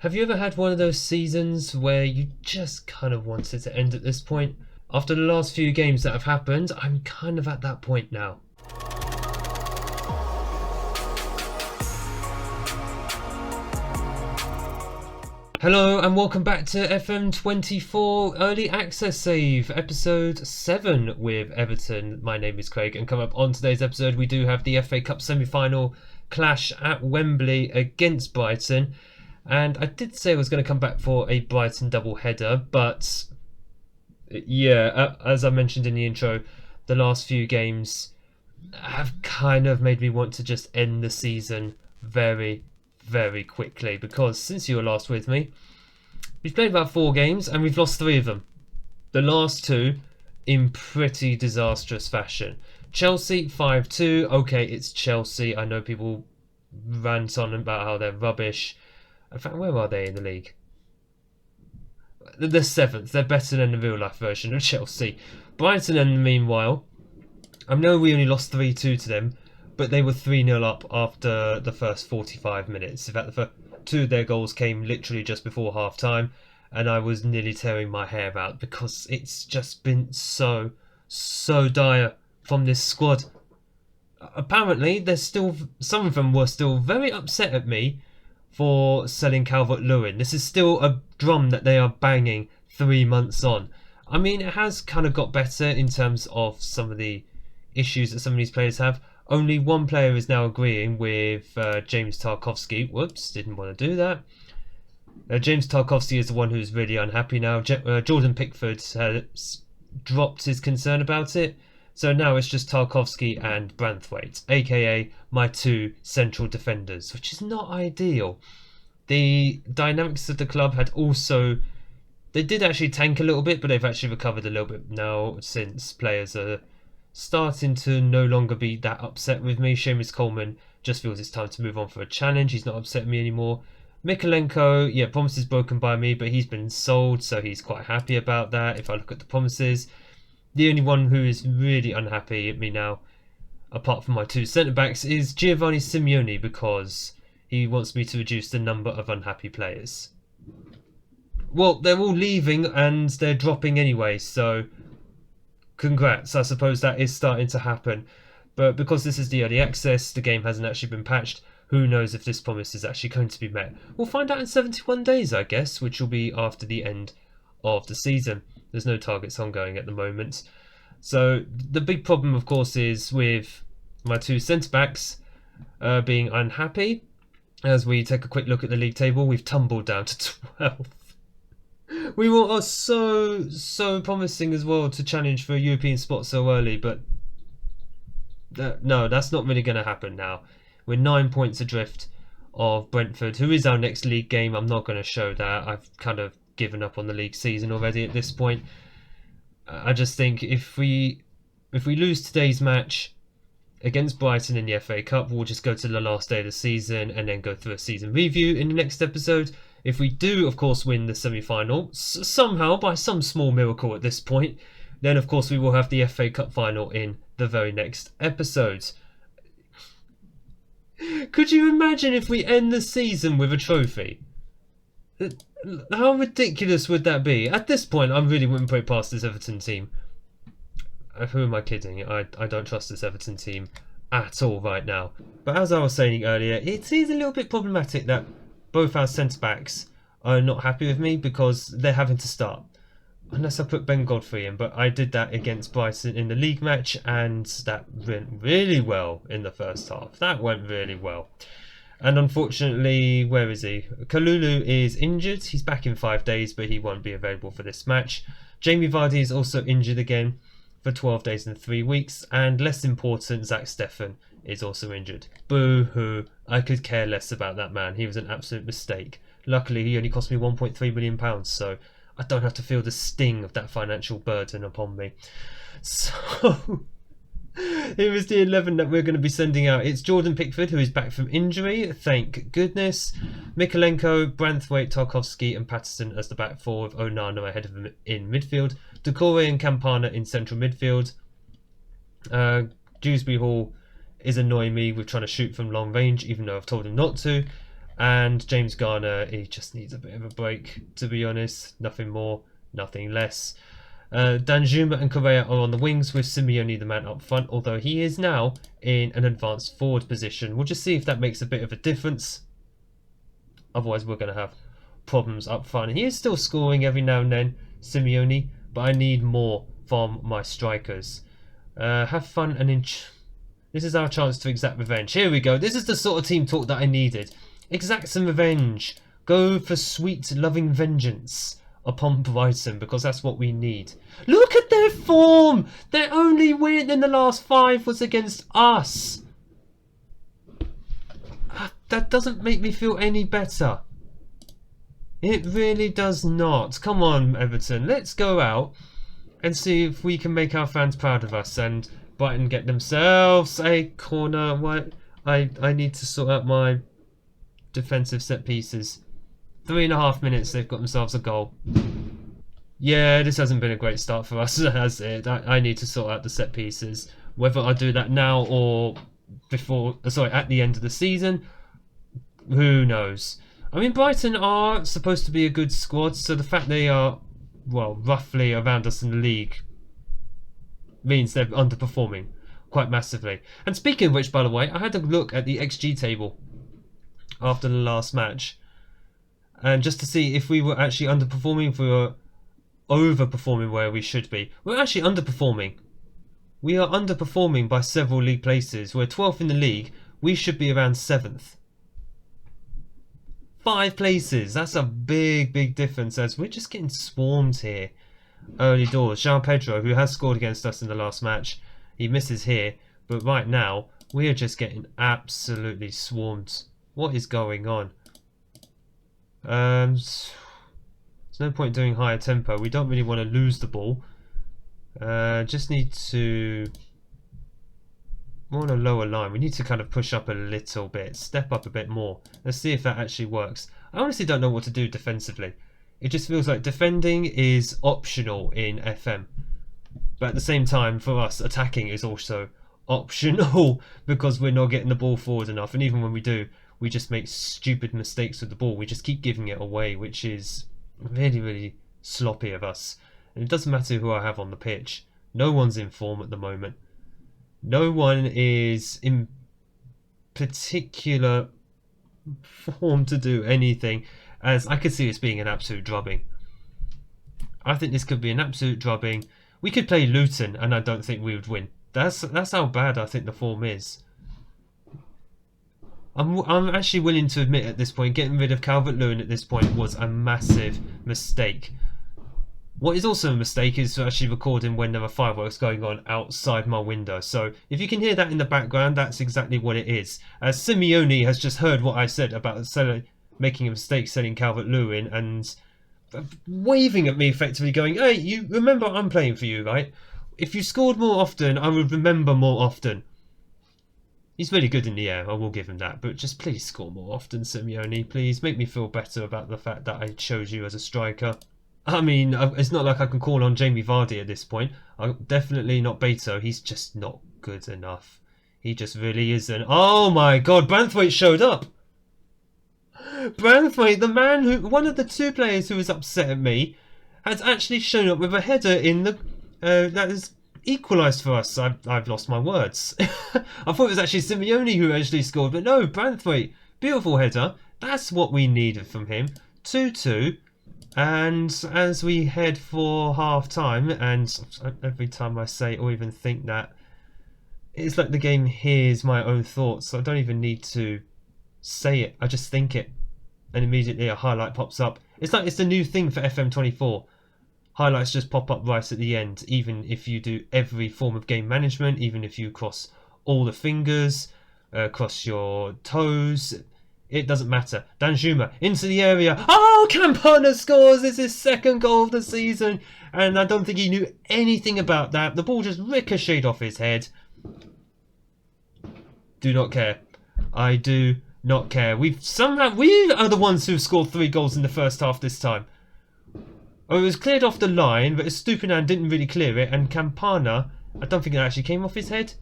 Have you ever had one of those seasons where you just kind of want it to end at this point? After the last few games that have happened, I'm kind of at that point now. Hello and welcome back to FM24 Early Access Save, episode 7 with Everton. My name is Craig, and coming up on today's episode we do have the FA Cup semi-final clash at Wembley against Brighton. And I did say I was going to come back for a Brighton double header, but yeah, as I mentioned in the intro, the last few games have kind of made me want to just end the season very, very quickly, because since you were last with me, we've played about 4 games and we've lost 3 of them. The last 2 in pretty disastrous fashion. Chelsea 5-2. Okay, it's Chelsea. I know people rant on about how they're rubbish. In fact, where are they in the league? They're 7th. They're better than the real life version of Chelsea. Brighton, in the meanwhile, I know we only lost 3-2 to them, but they were 3-0 up after the first 45 minutes. In fact, the first 2 of their goals came literally just before half time, and I was nearly tearing my hair out because it's just been so dire from this squad. Apparently, some of them were still very upset at me for selling Calvert-Lewin. This is still a drum that they are banging 3 months on. I mean, it has kind of got better in terms of some of the issues that some of these players have. Only one player is now agreeing with James Tarkowski. Whoops, didn't want to do that. James Tarkowski is the one who's really unhappy now. Jordan Pickford has dropped his concern about it. So now it's just Tarkowski and Branthwaite, aka my 2 central defenders, which is not ideal. The dynamics of the club they did actually tank a little bit, but they've actually recovered a little bit now since players are starting to no longer be that upset with me. Seamus Coleman just feels it's time to move on for a challenge. He's not upset with me anymore. Mikolenko, yeah, promises broken by me, but he's been sold, so he's quite happy about that. If I look at the promises, the only one who is really unhappy at me now, apart from my 2 centre-backs, is Giovanni Simeone, because he wants me to reduce the number of unhappy players. Well, they're all leaving and they're dropping anyway, so congrats. I suppose that is starting to happen. But because this is the early access, the game hasn't actually been patched, who knows if this promise is actually going to be met. We'll find out in 71 days, I guess, which will be after the end of the season. There's no targets ongoing at the moment. So the big problem, of course, is with my 2 centre-backs being unhappy. As we take a quick look at the league table, we've tumbled down to 12th. We were so promising as well to challenge for a European spot so early, but no, that's not really going to happen now. We're 9 points adrift of Brentford, who is our next league game. I'm not going to show that. I've kind of given up on the league season already at this point. I just think if we lose today's match against Brighton in the FA Cup, we'll just go to the last day of the season and then go through a season review in the next episode. If we do, of course, win the semi-final, somehow, by some small miracle at this point, then of course we will have the FA Cup final in the very next episode. Could you imagine if we end the season with a trophy? How ridiculous would that be? At this point, I really wouldn't put it past this Everton team. Who am I kidding? I don't trust this Everton team at all right now. But as I was saying earlier, it is a little bit problematic that both our centre-backs are not happy with me because they're having to start. Unless I put Ben Godfrey in, but I did that against Brighton in the league match and that went really well in the first half. That went really well. And unfortunately, where is he? Kalulu is injured. He's back in 5 days, but he won't be available for this match. Jamie Vardy is also injured again for 12 days and 3 weeks. And less important, Zach Steffen is also injured. Boo-hoo. I could care less about that man. He was an absolute mistake. Luckily, he only cost me £1.3 million, so I don't have to feel the sting of that financial burden upon me. So here is the 11 that we're going to be sending out. It's Jordan Pickford, who is back from injury, thank goodness. Mikolenko, Branthwaite, Tarkowski and Patterson as the back four, with Onana ahead of him in midfield. Decore and Campana in central midfield. Dewsbury Hall is annoying me with trying to shoot from long range, even though I've told him not to. And James Garner, he just needs a bit of a break, to be honest. Nothing more, nothing less. Danjuma and Correa are on the wings with Simeone the man up front, although he is now in an advanced forward position. We'll just see if that makes a bit of a difference. Otherwise we're going to have problems up front. He is still scoring every now and then, Simeone, but I need more from my strikers. Have fun and this is our chance to exact revenge. Here we go. This is the sort of team talk that I needed. Exact some revenge. Go for sweet loving vengeance upon Brighton, because that's what we need. Look at their form! Their only win in the last 5 was against us. That doesn't make me feel any better. It really does not. Come on, Everton. Let's go out and see if we can make our fans proud of us and Brighton get themselves a corner. What? I need to sort out my defensive set pieces. 3.5 minutes, they've got themselves a goal. Yeah, this hasn't been a great start for us, has it? I need to sort out the set pieces. Whether I do that now or at the end of the season, who knows? I mean, Brighton are supposed to be a good squad, so the fact they are, well, roughly around us in the league means they're underperforming quite massively. And speaking of which, by the way, I had a look at the XG table after the last match, and just to see if we were actually underperforming, if we were overperforming where we should be. We're actually underperforming. We are underperforming by several league places. We're 12th in the league. We should be around 7th. 5 places. That's a big difference, as we're just getting swarmed here early doors. João Pedro, who has scored against us in the last match, he misses here, but right now we are just getting absolutely swarmed. What is going on? There's no point doing higher tempo. We don't really want to lose the ball. Just need to, more on a lower line. We need to kind of push up a little bit, step up a bit more. Let's see if that actually works. I honestly don't know what to do defensively. It just feels like defending is optional in FM, but at the same time for us, attacking is also optional because we're not getting the ball forward enough, and even when we do, we just make stupid mistakes with the ball. We just keep giving it away, which is really sloppy of us. And it doesn't matter who I have on the pitch. No one's in form at the moment. No one is in particular form to do anything, as I could see this being an absolute drubbing. I think this could be an absolute drubbing. We could play Luton and I don't think we would win. That's how bad I think the form is. I'm actually willing to admit at this point, getting rid of Calvert-Lewin at this point was a massive mistake. What is also a mistake is actually recording when there are fireworks going on outside my window. So if you can hear that in the background, that's exactly what it is. As Simeone has just heard what I said about making a mistake selling Calvert-Lewin and waving at me effectively going, hey, you remember I'm playing for you, right? If you scored more often, I would remember more often. He's really good in the air, I will give him that, but just please score more often, Simeone. Please make me feel better about the fact that I chose you as a striker. I mean, it's not like I can call on Jamie Vardy at this point. I'm definitely not Beto. He's just not good enough. He just really isn't. Oh my god, Branthwaite showed up! Branthwaite, the man who, one of the 2 players who was upset at me, has actually shown up with a header in the that is equalised for us. I've lost my words. I thought it was actually Simeone who actually scored, but no, Branthwaite, beautiful header. That's what we needed from him. 2-2, and as we head for half time, and every time I say or even think that, it's like the game hears my own thoughts, so I don't even need to say it, I just think it, and immediately a highlight pops up. It's like it's the new thing for FM24. Highlights just pop up right at the end, even if you do every form of game management, even if you cross all the fingers, cross your toes, it doesn't matter. Danjuma into the area. Oh, Campana scores! It's his 2nd goal of the season, and I don't think he knew anything about that. The ball just ricocheted off his head. Do not care. I do not care. We are the ones who've scored 3 goals in the first half this time. Oh, it was cleared off the line, but Stupinan didn't really clear it, and Campana, I don't think it actually came off his head.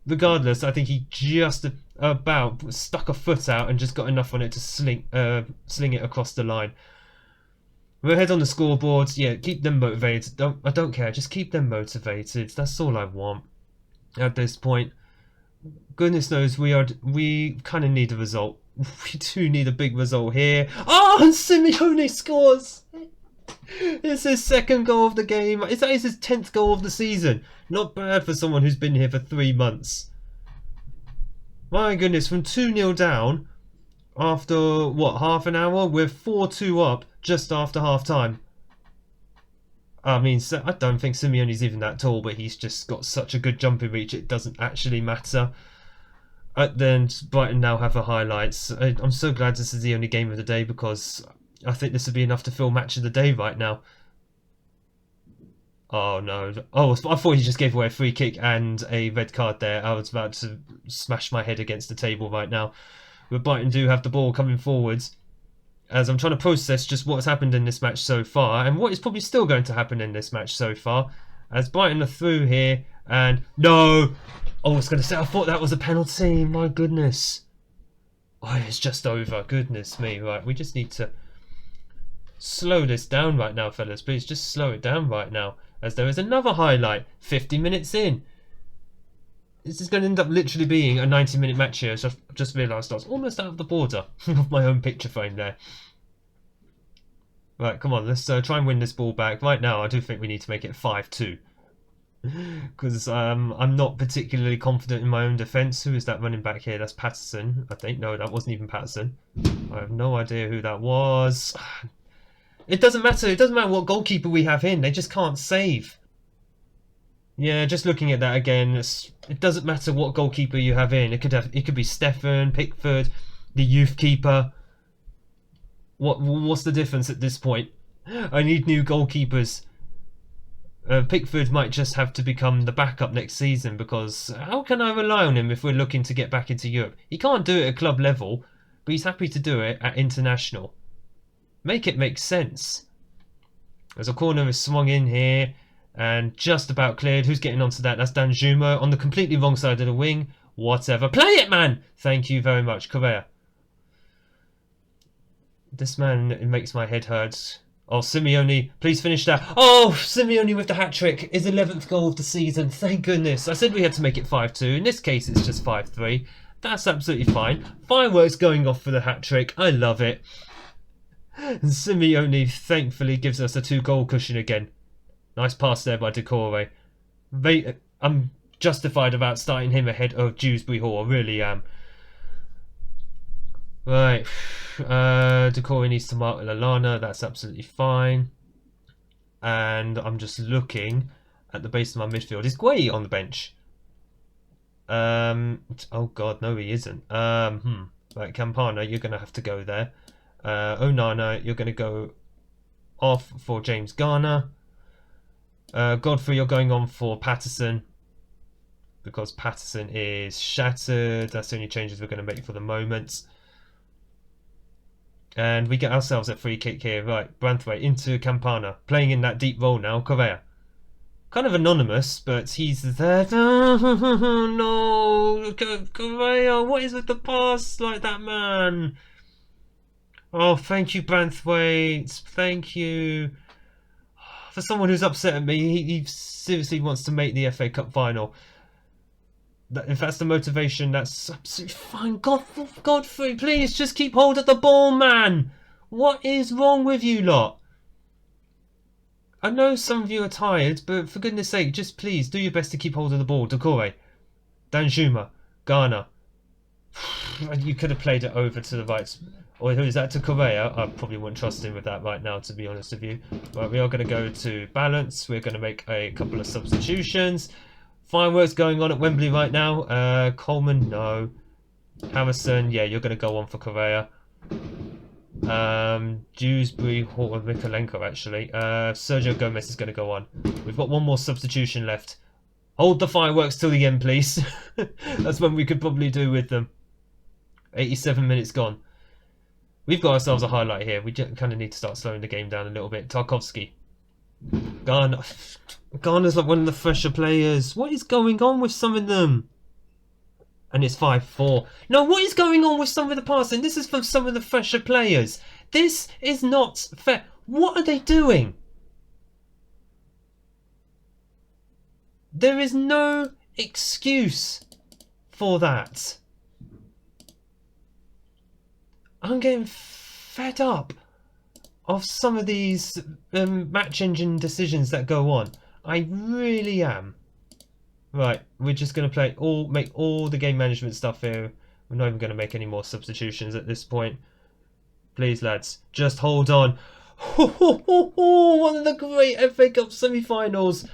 Regardless, I think he just about stuck a foot out and just got enough on it to sling it across the line. We're ahead on the scoreboard. Yeah, keep them motivated. I don't care. Just keep them motivated. That's all I want at this point. Goodness knows we kind of need a result. We do need a big result here. Oh, and Simeone scores. It's his second goal of the game. Is that his 10th goal of the season? Not bad for someone who's been here for 3 months. My goodness, from 2-0 down after, what, half an hour? We're 4-2 up just after half time. I mean, I don't think Simeone's even that tall, but he's just got such a good jumping reach, it doesn't actually matter. Then Brighton now have the highlights. I'm so glad this is the only game of the day, because I think this would be enough to fill match of the day right now. Oh no. Oh, I thought he just gave away a free kick and a red card there. I was about to smash my head against the table right now. But Brighton do have the ball coming forwards, as I'm trying to process just what's happened in this match so far, and what is probably still going to happen in this match so far, as Brighton are through here, and no! Oh, I was going to say, I thought that was a penalty, my goodness. Oh, it's just over, goodness me. Right, we just need to slow this down right now, fellas. Please, just slow it down right now, as there is another highlight, 50 minutes in. This is going to end up literally being a 90-minute match here. So I've just realised I was almost out of the border of my own picture frame there. Right, come on, let's try and win this ball back. Right now, I do think we need to make it 5-2. Because I'm not particularly confident in my own defence. Who is that running back here? That's Patterson, I think. No, that wasn't even Patterson. I have no idea who that was. It doesn't matter. It doesn't matter what goalkeeper we have in. They just can't save. Yeah, just looking at that again, it doesn't matter what goalkeeper you have in. It could be Stefan, Pickford, the youth keeper. What's the difference at this point? I need new goalkeepers. Pickford might just have to become the backup next season, because how can I rely on him if we're looking to get back into Europe? He can't do it at club level, but he's happy to do it at international. Make it make sense. As a corner is swung in here and just about cleared. Who's getting onto that? That's Danjuma on the completely wrong side of the wing. Whatever. Play it, man! Thank you very much, Correa. This man, it makes my head hurt. Oh, Simeone, please finish that. Oh, Simeone with the hat-trick. His 11th goal of the season. Thank goodness. I said we had to make it 5-2. In this case, it's just 5-3. That's absolutely fine. Fireworks going off for the hat-trick. I love it. And Simeone, thankfully, gives us a 2-goal cushion again. Nice pass there by Decore. I'm justified about starting him ahead of Dewsbury Hall. I really am. Right. Decore needs to mark Lallana. That's absolutely fine. And I'm just looking at the base of my midfield. Is Guay on the bench? Oh god, no he isn't. Right, Campana, you're going to have to go there. Onana, you're going to go off for James Garner. Godfrey, you're going on for Patterson, because Patterson is shattered. That's the only changes we're going to make for the moment. And we get ourselves a free kick here. Right, Branthwaite into Campana, playing in that deep role now. Correa, kind of anonymous, but he's there. No, Correa, what is with the pass like that, man? Oh, thank you, Branthwaite. Thank you. For someone who's upset at me, he seriously wants to make the FA Cup final. If that's the motivation, that's absolutely fine. Godfrey, please just keep hold of the ball, man. What is wrong with you lot? I know some of you are tired, but for goodness sake, just please do your best to keep hold of the ball. Decore, Danjuma, Garner. You could have played it over to the right. Or who is that, to Correa? I probably wouldn't trust him with that right now, to be honest with you. Right, we are going to go to balance. We're going to make a couple of substitutions. Fireworks going on at Wembley right now. Coleman, no. Harrison, yeah, you're going to go on for Correa. Dewsbury, Hall, Mikolenko, actually. Sergio Gomez is going to go on. We've got one more substitution left. Hold the fireworks till the end, please. That's when we could probably do with them. 87 minutes gone. We've got ourselves a highlight here. We kind of need to start slowing the game down a little bit. Tarkovsky. Garner's like one of the fresher players. What is going on with some of them? And it's 5-4. Now, what is going on with some of the passing? This is from some of the fresher players. This is not fair. What are they doing? There is no excuse for that. I'm getting fed up of some of these match engine decisions that go on. I really am. Right, we're just going to make all the game management stuff here. We're not even going to make any more substitutions at this point. Please, lads, just hold on. One of the great FA Cup semi-finals.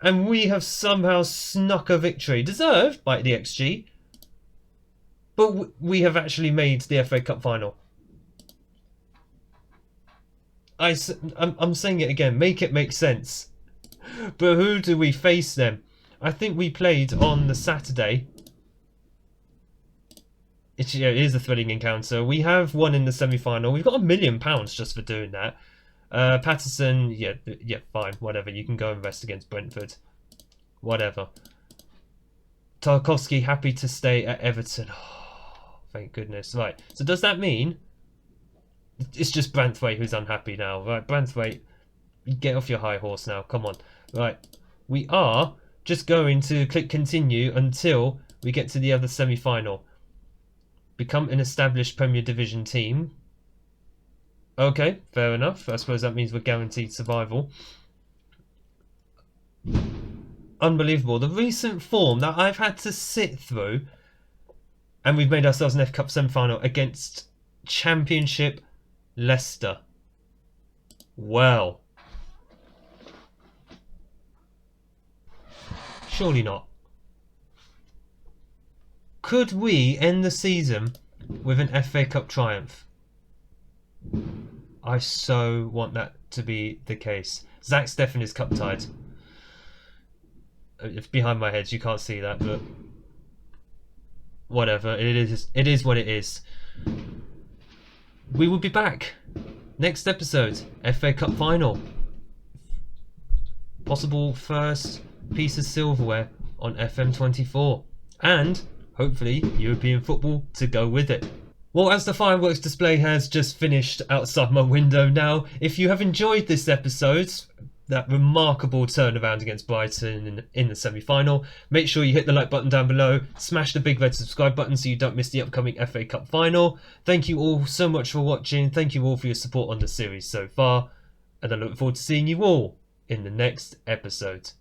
And we have somehow snuck a victory. Deserved by the XG. But we have actually made the FA Cup final. I'm saying it again. Make it make sense. But who do we face then? I think we played on the Saturday. It is a thrilling encounter. We have won in the semi-final. We've got £1 million just for doing that. Patterson, yeah, fine, whatever. You can go and rest against Brentford. Whatever. Tarkowski happy to stay at Everton. Oh, thank goodness. Right, so does that mean it's just Branthwaite who's unhappy now? Right, Branthwaite, get off your high horse now. Come on. Right, we are just going to click continue until we get to the other semi-final. Become an established Premier Division team. Okay, fair enough. I suppose that means we're guaranteed survival. Unbelievable. The recent form that I've had to sit through, and we've made ourselves an F Cup semi-final against Championship Leicester. Well. Surely not. Could we end the season with an FA Cup triumph? I so want that to be the case. Zach Steffen is cup tied. It's behind my head, you can't see that, but whatever. It is what it is. We will be back next episode. FA Cup final. Possible first piece of silverware on FM24. And hopefully European football to go with it. Well, as the fireworks display has just finished outside my window now, if you have enjoyed this episode, that remarkable turnaround against Brighton in the semi-final, make sure you hit the like button down below, smash the big red subscribe button so you don't miss the upcoming FA Cup final. Thank you all so much for watching, thank you all for your support on the series so far, and I look forward to seeing you all in the next episode.